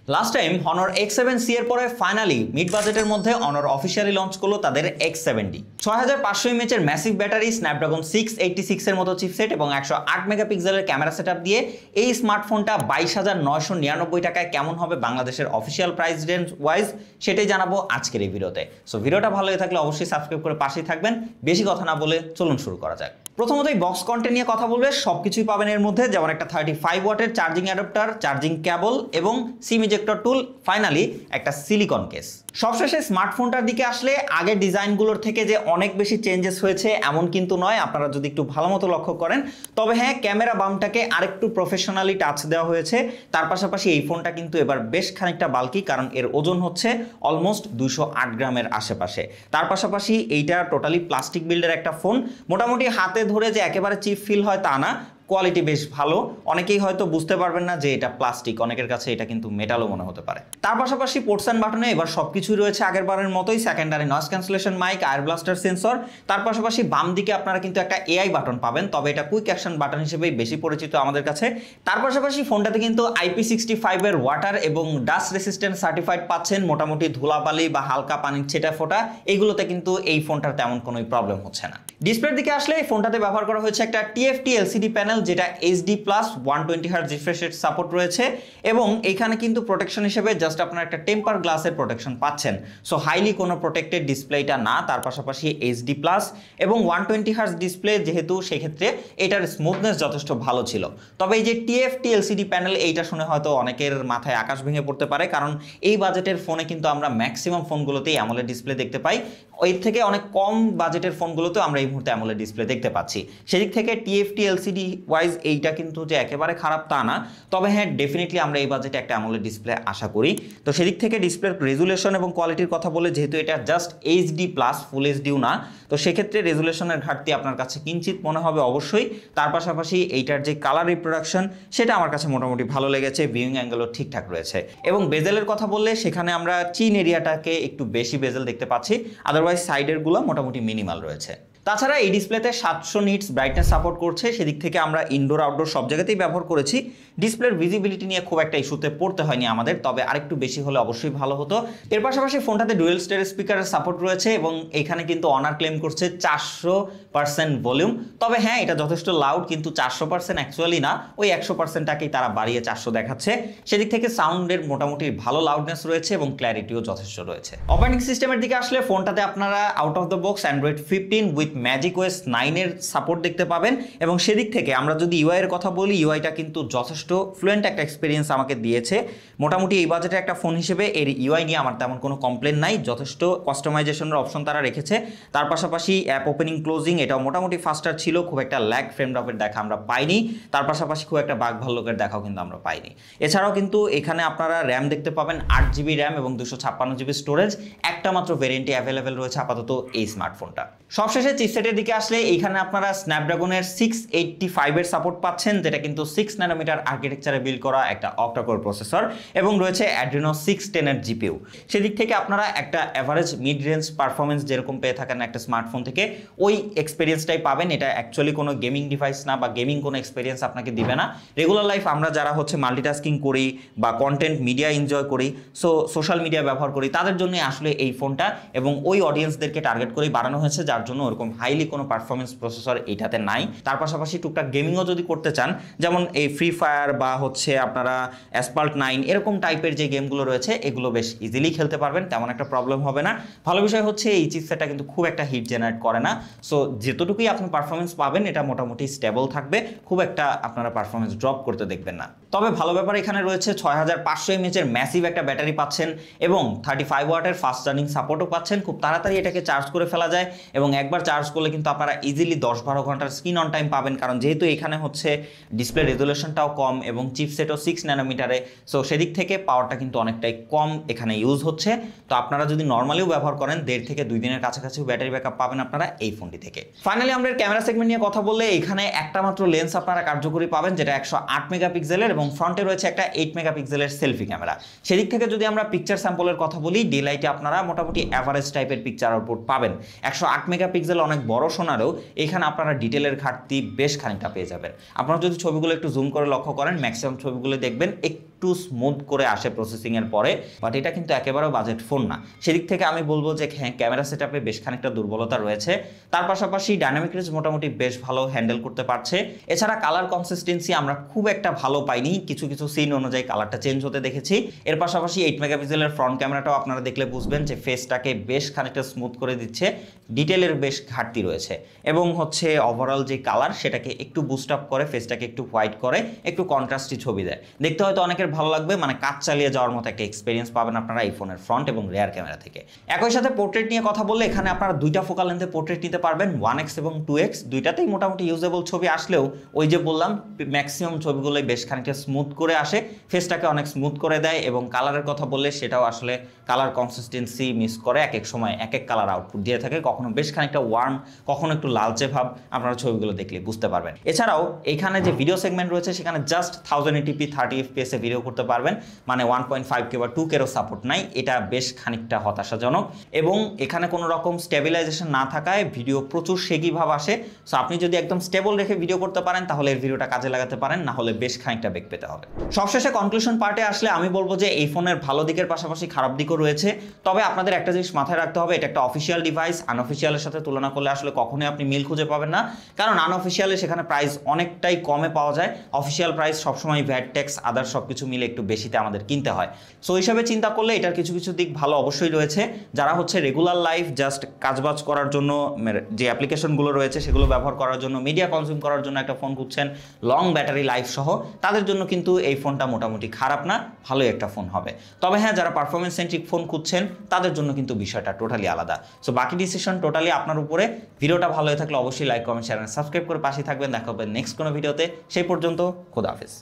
Last time Honor X7C এর পরে finally mid বাজেটের মধ্যে Honor অফিশিয়ালি লঞ্চ করলো তাদের X7D 6500 mAh এর ম্যাসিভ ব্যাটারি, স্ন্যাপড্রাগন 686 এর মতো চিপসেট এবং 108 মেগাপিক্সেলের ক্যামেরা সেটআপ দিয়ে এই স্মার্টফোনটা 22,999 টাকায় কেমন হবে বাংলাদেশের অফিশিয়াল প্রাইস রেঞ্জ ওয়াইজ সেটাই জানাবো আজকের এই ভিডিওতে। সো ভিডিওটা ভালো লাগে থাকলে অবশ্যই সাবস্ক্রাইব করে পাশেই থাকবেন। বেশি কথা না বলে চলুন শুরু করা যাক। প্রথমতই বক্স কন্টেন্ট নিয়ে কথা বলবে, সবকিছুই পাবেন এর মধ্যে, যেমন একটা 35 ওয়াটের চার্জিং অ্যাডাপ্টার, চার্জিং কেবল এবং সিম ইজেক্টর টুল, ফাইনালি একটা সিলিকন কেস। সবশেষে স্মার্টফোনটার দিকে আসলে আগের ডিজাইনগুলোর থেকে যে অনেক বেশি চেঞ্জেস হয়েছে এমন কিন্তু নয়, আপনারা যদি একটু ভালো মতো লক্ষ্য করেন। তবে হ্যাঁ, ক্যামেরা বামটাকে আরেকটু প্রফেশনালি টাচ দেওয়া হয়েছে। তার পাশাপাশি এই ফোনটা কিন্তু এবার বেশ খানিকটা বাল্কি, কারণ এর ওজন হচ্ছে অলমোস্ট 208 গ্রামের আশেপাশে। তার পাশাপাশি এইটা টোটালি প্লাস্টিক বিল্ডের একটা ফোন। মোটামুটি হাতে ধরে যে একেবারে চিপ ফিল হয় তা না, কোয়ালিটি বেশ ভালো। অনেকেই হয়তো বুঝতে পারবেন না যে এটা প্লাস্টিক, অনেকের কাছে এটা কিন্তু মেটালও মনে হতে পারে। তার পাশাপাশি পোর্টস অ্যান্ড বাটনে এবার সবকিছুই রয়েছে আগের বারের মতোই, সেকেন্ডারি নয়েজ ক্যান্সেলেশন মাইক, আয়ার ব্লাস্টার সেন্সর। তার পাশাপাশি বাম দিকে আপনারা কিন্তু একটা এআই বাটন পাবেন, তবে এটা কুইক অ্যাকশন বাটন হিসেবেই বেশি পরিচিত আমাদের কাছে। তার পাশাপাশি ফোনটাতে কিন্তু IP65 এর ওয়াটার এবং ডাস্ট রেসিস্ট্যান্ট সার্টিফাইড পাচ্ছেন। মোটামুটি ধুলাবালি বা হালকা পানির ছেটা ফোটা এইগুলোতে কিন্তু এই ফোনটার তেমন কোনো প্রবলেম হচ্ছে না। ডিসপ্লের দিকে আসলে এই ফোনটাতে ব্যবহার করা হয়েছে একটা TFT LCD প্যানেল, যেটা HD+ 120Hz refresh rate support রয়েছে এবং এইখানে কিন্তু প্রোটেকশন হিসেবে জাস্ট আপনারা একটা টেম্পার গ্লাসের প্রোটেকশন পাচ্ছেন। সো হাইলি কোনো প্রোটেক্টেড ডিসপ্লেটা না। তার পাশাপাশি HD+ এবং 120Hz ডিসপ্লে যেহেতু, সেক্ষেত্রে এটার স্মুথনেস যথেষ্ট ভালো ছিল। তবে এই যে TFT LCD প্যানেল, এইটা শুনে হয়তো অনেকের মাথায় আকাশ ভেঙে পড়তে পারে, কারণ এই বাজেটের ফোনে কিন্তু আমরা ম্যাক্সিমাম ফোনগুলোতেই অ্যামোলেড ডিসপ্লে দেখতে পাই। এর থেকে অনেক কম বাজেটের ফোনগুলোতেও আমরা এই মুহূর্তে অ্যামোলেড ডিসপ্লে দেখতে পাচ্ছি। সেদিক থেকে TFT LCD ওয়াইজ এইটা কিন্তু যে একেবারে খারাপ তা না। তবে হ্যাঁ, ডেফিনেটলি আমরা এই বাজেটে একটা অ্যামোলেড ডিসপ্লে আশা করি। তো সেদিক থেকে ডিসপ্লের রেজুলেশন এবং কোয়ালিটির কথা বলে, যেহেতু এটা জাস্ট HD+, ফুল এইচডিও না, তো সেক্ষেত্রে রেজুলেশনের ঘাটতি আপনার কাছে কিঞ্চিত মনে হবে অবশ্যই। তার পাশাপাশি এইটার যে কালার রিপ্রোডাকশন সেটা আমার কাছে মোটামুটি ভালো লেগেছে, ভিউইং অ্যাঙ্গেলও ঠিকঠাক রয়েছে। এবং বেজেলের কথা বললে সেখানে আমরা চিন এরিয়াটাকে একটু বেশি বেজেল দেখতে পাচ্ছি, আদারওয়াইজ সাইডেরগুলো মোটামুটি মিনিমাল রয়েছে। তাছাড়া এই ডিসপ্লেতে 700 নিটস ব্রাইটনেস সাপোর্ট করছে, সেদিক থেকে আমরা ইনডোর আউটডোর সব জায়গাতেই ব্যবহার করেছি। ডিসপ্লের ভিজিবিলিটি নিয়ে খুব একটা ইস্যুতে পড়তে হয়নি আমাদের, তবে আরেকটু বেশি হলে অবশ্যই ভালো হতো। এর পাশাপাশি ফোনটাতে ডুয়েল স্টেরিও স্পিকারের সাপোর্ট রয়েছে এবং এখানে কিন্তু অনার ক্লেম করছে 400% ভলিউম। তবে হ্যাঁ, এটা যথেষ্ট লাউড, কিন্তু 400% অ্যাকচুয়ালি না, ওই 100%টাকেই তারা বাড়িয়ে 400 দেখাচ্ছে। সেদিক থেকে সাউন্ডের মোটামুটি ভালো লাউডনেস রয়েছে এবং ক্ল্যারিটিও যথেষ্ট রয়েছে। অপারেটিং সিস্টেমের দিকে আসলে ফোনটাতে আপনারা out of the box Android 15 with MagicOS 9 এর সাপোর্ট দেখতে পাবেন। এবং সেদিক থেকে আমরা যদি ইউআই এর কথা বলি, ইউআইটা কিন্তু যথেষ্ট ফ্লুয়েন্ট একটা এক্সপিরিয়েন্স আমাকে দিয়েছে। মোটামুটি এই বাজেটে একটা ফোন হিসেবে এর ইউআই নিয়ে আমার তেমন কোনো কমপ্লেন নাই, যথেষ্ট কাস্টমাইজেশনের অপশন তারা রেখেছে। তার পাশাপাশি অ্যাপ ওপেনিং ক্লোজিং এটাও মোটামুটি ফাস্টার ছিল, খুব একটা ল্যাগ ফ্রেম ড্রপের দেখা আমরা পাইনি। তার পাশাপাশি খুব একটা বাগ ভাল্লুকের দেখাও কিন্তু আমরা পাইনি। এছাড়াও কিন্তু এখানে আপনারা র্যাম দেখতে পাবেন 8GB র্যাম এবং 256GB স্টোরেজ। একটা মাত্র ভেরিয়েন্টে অ্যাভেলেবেল রয়েছে আপাতত এই স্মার্টফোনটা। সবশেষে চিপসেটের দিকে আসলে এইখানে আপনারা স্ন্যাপড্রাগনের 685 এর সাপোর্ট পাচ্ছেন, যেটা কিন্তু 6 ন্যানোমিটার আর্কিটেকচারে বিল্ড করা একটা অক্টাকোর প্রসেসর এবং রয়েছে অ্যাড্রিনো 610 এর জিপিইউ। সেদিক থেকে আপনারা একটা অ্যাভারেজ মিড রেঞ্জ পারফরমেন্স যেরকম পেয়ে থাকেন একটা স্মার্টফোন থেকে, ওই এক্সপিরিয়েন্সটাই পাবেন। এটা অ্যাকচুয়ালি কোনো গেমিং ডিভাইস না বা গেমিং কোনো এক্সপিরিয়েন্স আপনাকে দিবে না। রেগুলার লাইফ আমরা যারা হচ্ছে মাল্টিটাস্কিং করি বা কন্টেন্ট মিডিয়া এনজয় করি, সোশ্যাল মিডিয়া ব্যবহার করি, তাদের জন্য আসলে এই ফোনটা এবং ওই অডিয়েন্সদেরকে টার্গেট করেই বানানো হয়েছে, যার জন্য ওরকম হাইলি কোনো পারফরমেন্স প্রসেসর এইটাতে নাই। তার পাশাপাশি টুকটাক গেমিংও যদি করতে চান, যেমন এই ফ্রি ফায়ার বা হচ্ছে আপনারা অ্যাসপাল্ট 9 এরকম টাইপের যে গেমগুলো রয়েছে, এগুলো বেশ ইজিলি খেলতে পারবেন, তেমন একটা প্রবলেম হবে না। ভালো বিষয় হচ্ছে এই চিপসেটটা কিন্তু খুব একটা হিট জেনারেট করে না। সো যেতটুকুই আপনি পারফরমেন্স পাবেন এটা মোটামুটি স্টেবল থাকবে, খুব একটা আপনারা পারফরমেন্স ড্রপ করতে দেখবেন না। তবে ভালো ব্যাপার এখানে রয়েছে 6500 mAh এর ম্যাসিভ একটা ব্যাটারি পাচ্ছেন এবং 35 ওয়াটের ফাস্ট চার্জিং সাপোর্টও পাচ্ছেন। খুব তাড়াতাড়ি এটাকে চার্জ করে ফেলা যায় এবং একবার চার্জ করলে কিন্তু আপনারা ইজিলি 10-12 ঘন্টার স্ক্রিন অন টাইম পাবেন, কারণ যেহেতু এখানে হচ্ছে ডিসপ্লে রেজুলেশনটাও কম এবং চিপসেটও 6 ন্যানোমিটারে। সো সেদিক থেকে পাওয়ারটা কিন্তু অনেকটাই কম এখানে ইউজ হচ্ছে। তো আপনারা যদি নর্মালিও ব্যবহার করেন 1.5 থেকে 2 দিনের কাছাকাছি ব্যাটারি ব্যাকআপ পাবেন আপনারা এই ফোনটি থেকে। ফাইনালি আমরা ক্যামেরা সেগমেন্ট নিয়ে কথা বললে এখানে একটা মাত্র লেন্স আপনারা কার্যকরী পাবেন, যেটা 108 মেগাপিক্সেলের এবং ফ্রন্টে রয়েছে একটা 8 মেগাপিক্সেলের সেলফি ক্যামেরা। সেদিক থেকে যদি আমরা পিকচার স্যাম্পলের কথা বলি, ডে লাইটে আপনারা মোটামুটি অ্যাভারেজ টাইপের পিকচার আউটপুট পাবেন। 108 মেগাপিক্সেল অনেক বড় শোনারও এখানে আপনারা ডিটেলের ঘাটতি বেশ খানিকটা পেয়ে যাবেন। আপনারা যদি ছবিগুলো একটু জুম করে লক্ষ্য করেন, ম্যাক্সিমাম ছবিগুলো দেখবেন একটু একটু স্মুথ করে আসে প্রসেসিংয়ের পরে, বাট এটা কিন্তু একেবারেও বাজেট ফোন না। সেদিক থেকে আমি বলবো যে হ্যাঁ, ক্যামেরা সেটআপে বেশ খানিকটা দুর্বলতা রয়েছে। তার পাশাপাশি ডাইনামিক রেঞ্জ মোটামুটি বেশ ভালো হ্যান্ডেল করতে পারছে। এছাড়া কালার কনসিস্টেন্সি আমরা খুব একটা ভালো পাইনি, কিছু কিছু সিন অনুযায়ী কালারটা চেঞ্জ হতে দেখেছি। এর পাশাপাশি 8 মেগাপিক্সেলের ফ্রন্ট ক্যামেরাটাও আপনারা দেখলে বুঝবেন যে ফেসটাকে বেশ খানিকটা স্মুথ করে দিচ্ছে, ডিটেলের বেশ ঘাটতি রয়েছে। এবং হচ্ছে ওভারঅল যে কালার সেটাকে একটু বুস্ট আপ করে, ফেসটাকে একটু হোয়াইট করে, একটু কন্ট্রাস্টি ছবি দেয়। দেখতে হয়তো অনেকের ভালো লাগবে, মানে কাজ চালিয়ে যাওয়ার মতো একটা এক্সপিরিয়েন্স পাবেন আপনারা এই ফোনের ফ্রন্ট এবং রেয়ার ক্যামেরা থেকে। একই সাথে পোর্ট্রেট নিয়ে কথা বললে এখানে আপনারা দুইটা ফোকাল লেন্থে পোর্ট্রেট নিতে পারবেন, 1x এবং 2x। দুইটাতেই মোটামুটি ইউজেবল ছবি আসলেও ওই যে বললাম ম্যাক্সিমাম ছবিগুলোই বেশ খানিকটা স্মুথ করে আসে, ফেসটাকে অনেক স্মুথ করে দেয়। এবং কালারের কথা বললে সেটাও আসলে কালার কনসিস্টেন্সি মিস করে, এক এক সময় এক এক কালার আউটপুট দিয়ে থাকে, কখনো বেশ খানিকটা ওয়ার্ম, কখনো একটু লালচে ভাব, আপনারা ছবিগুলো দেখলে বুঝতে পারবেন। এছাড়াও এখানে যে ভিডিও সেগমেন্ট রয়েছে সেখানে জাস্ট 1080p 30 fps এ ভিডিও করতে পারবেন, মানে 1.5K বা 2K এরও সাপোর্ট নাই। এটা বেশ খানিকটা হতাশাজনক। এবং এখানে কোনো রকম স্টেবিলাইজেশন না থাকায় ভিডিও প্রচুর শেকি ভাব আসে। সো আপনি যদি একদম স্টেবল রেখে ভিডিও করতে পারেন তাহলে এই ভিডিওটা কাজে লাগাতে পারেন, না হলে বেশ খানিকটা বেগ পেতে হবে। সবশেষে কনক্লুশন পার্টে আসলে আমি বলবো যে এই ফোনের ভালো দিকের পাশাপাশি খারাপ দিকও রয়েছে। তবে আপনাদের একটা জিনিস মাথায় রাখতে হবে, এটা একটা অফিসিয়াল ডিভাইস, আনঅফিসিয়ালের সাথে তুলনা করলে আসলে কখনোই আপনি মিল খুঁজে পাবেন না। কারণ আনঅফিসিয়ালে সেখানে প্রাইস অনেকটাই কমে পাওয়া যায়, অফিসিয়াল প্রাইস সবসময় ভ্যাট ট্যাক্স আদার সব কিছু মিলে একটু বেশিতে আমাদের কিনতে হয়। সো হিসাবে চিন্তা করলে এটার কিছু কিছু দিক ভালো অবশ্যই রয়েছে। যারা হচ্ছে রেগুলার লাইফ জাস্ট কাজবাজ করার জন্য যে অ্যাপ্লিকেশনগুলো রয়েছে সেগুলো ব্যবহার করার জন্য, মিডিয়া কনজিউম করার জন্য একটা ফোন খুঁজছেন লং ব্যাটারি লাইফ সহ, তাদের জন্য কিন্তু এই ফোনটা মোটামুটি খারাপ না, ভালোই একটা ফোন হবে। তবে হ্যাঁ, যারা পারফরমেন্স সেন্ট্রিক ফোন খুঁজছেন তাদের জন্য কিন্তু বিষয়টা টোটালি আলাদা। সো বাকি ডিসিশন টোটালি আপনার উপরে। ভিডিওটা ভালো হয়ে থাকলে অবশ্যই লাইক, কমেন্ট, শেয়ার, সাবস্ক্রাইব করে পাশে থাকবেন। দেখা হবে নেক্সট কোনো ভিডিওতে। সেই পর্যন্ত খোদা হাফেজ।